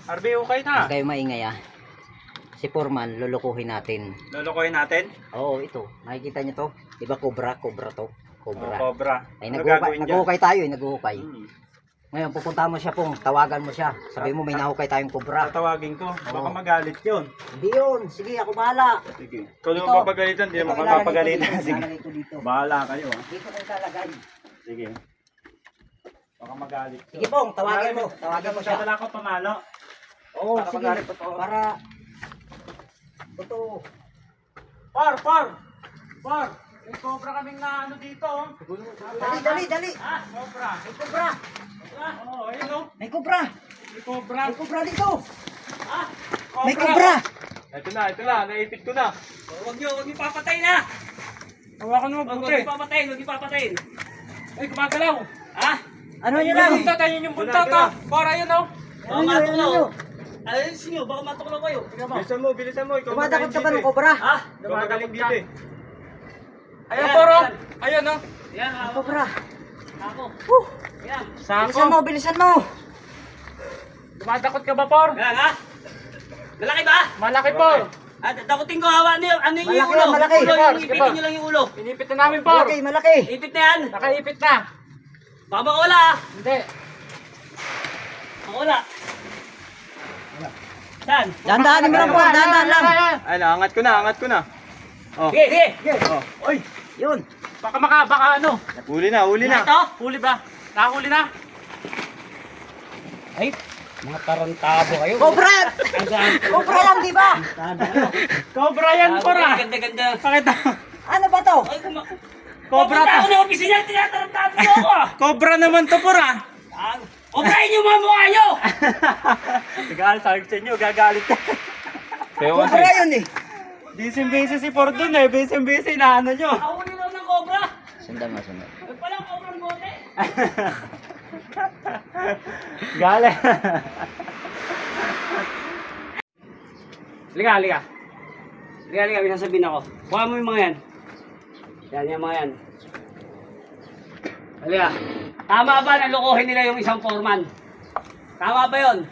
Arbe, okay na. Huwag kayo maingay ah. Si Foreman, lulukuhin natin. Lulukoyin natin? Oo, ito. Nakikita niyo to? Diba cobra? Cobra to. Cobra. Cobra. Ay, Ano gagawin dyan? naghuhukay tayo, naghuhukay. Hmm. Ngayon, pupunta mo siya pong, tawagan mo siya. Sabi mo, may nahukay tayong cobra. Tatawagin ko. Baka Oo. magalit yun. Hindi yun. Sige, ako bahala. Sige. Kung Ito. mo papagalitan, hindi mo Ito, ilalagay ko papagalitan. dito, Sige. ilalagay ko dito. Bahala kayo ha. Dito ko ilalagay. Sige. Baka magalit yun. Sige pong, tawagan mo. Tawagan mo siya. Wala ko pamalo. Oo, Baka sige. magalit pa to. Para... Totoo. Par! May cobra kaming na ano dito. Dali. Ah, cobra. May cobra. Oo, ayun o. May cobra. May cobra. May cobra dito. Ah, May cobra. Ito na. Naipit ko na. Huwag niyo papatay na! Hawakan mo Huwag mabuti. niyo papatayin! Ay, gumagalaw. Ha? Ano yun lang? Buntot, ayun yung buntot ha. Para yun o. Baka matuklaw! Ayos niyo, baka matuklaw kayo! Bilisan mo. Ikaw Dumadakot ka ba ng dito eh. cobra? Ha? Ikaw magaling dito eh. Ayun, Ayan, Poro. ayan. Ayun o. Yan, May cobra. ako! Yan! Sako. Bilisan mo. Dumadakot ka ba, Por? Yan ha? Malaki ba? Malaki, Por. Ah, dakutin ko hawa niyo, ano yung Malaki ulo? yan, malaki. Ulo, Sige, yung sige, ipitin Por. niyo lang yung ulo! Inipit na namin, Por. Malaki. Ipit na yan! Nakaipit na. Baka makawala ha! Hindi. Makawala! Saan? Dahan-dahanin mo lang po. Dahan-dahan lang. Ay, angat ko na. Oh. Sige! Oh. Oy. Yun. Baka ano. Huli na. Ito? Huli ba? Nakahuli na. Ay! Mga tarantado kayo! Cobra. Cobra yan, di ba? Cobra yan, Por ah. Ganda-ganda! Pakita. Ano ba to? Ay, Cobra Pupunta ako to. ng opisina, tinatarantado niyo ako ah! Cobra naman to, Por ah. Obrahin niyo mga mukha niyo! Gagal sa inyo, gagalit ka. Cobra yun eh. Busy si Por dun eh. Busy na ano nyo. Ahuli daw ng cobra! Sundan mo. Ay pala, cobrang bote! Galit. Liga, may sasabihin ako. Kuha mo yung mga yan. Yan, yung mga yan. Liga, tama ba na lokohin nila yung isang foreman? Tama ba yun?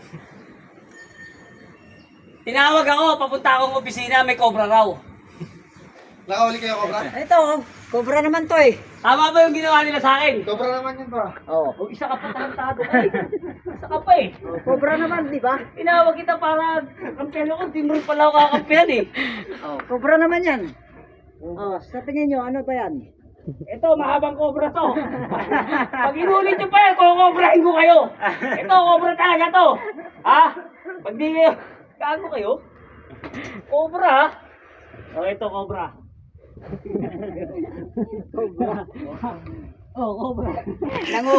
Tinawag ako, papunta akong opisina, may cobra raw. Nakahuli kayo, Cobra? Ito, cobra naman to eh. Tama ba yung ginawa nila sa akin? Cobra naman yun ba? Oo. O isa ka pa tarantado ka eh. Isa ka pa eh. Cobra naman, di ba? Tinawag kita para kampiyan ako, di mo rin pala ako kakampiyan eh. Oh, cobra naman yan. Oh, sa tingin nyo, ano ba yan? Ito, mahabang cobra to. Pag inulit nyo pa yan, kukobrahin ko kayo. Ito, cobra talaga to. Ha? Pag di kayo, gago kayo? Cobra ha? O, ito, cobra. Cobra. Oh, cobra. Nanguhuli.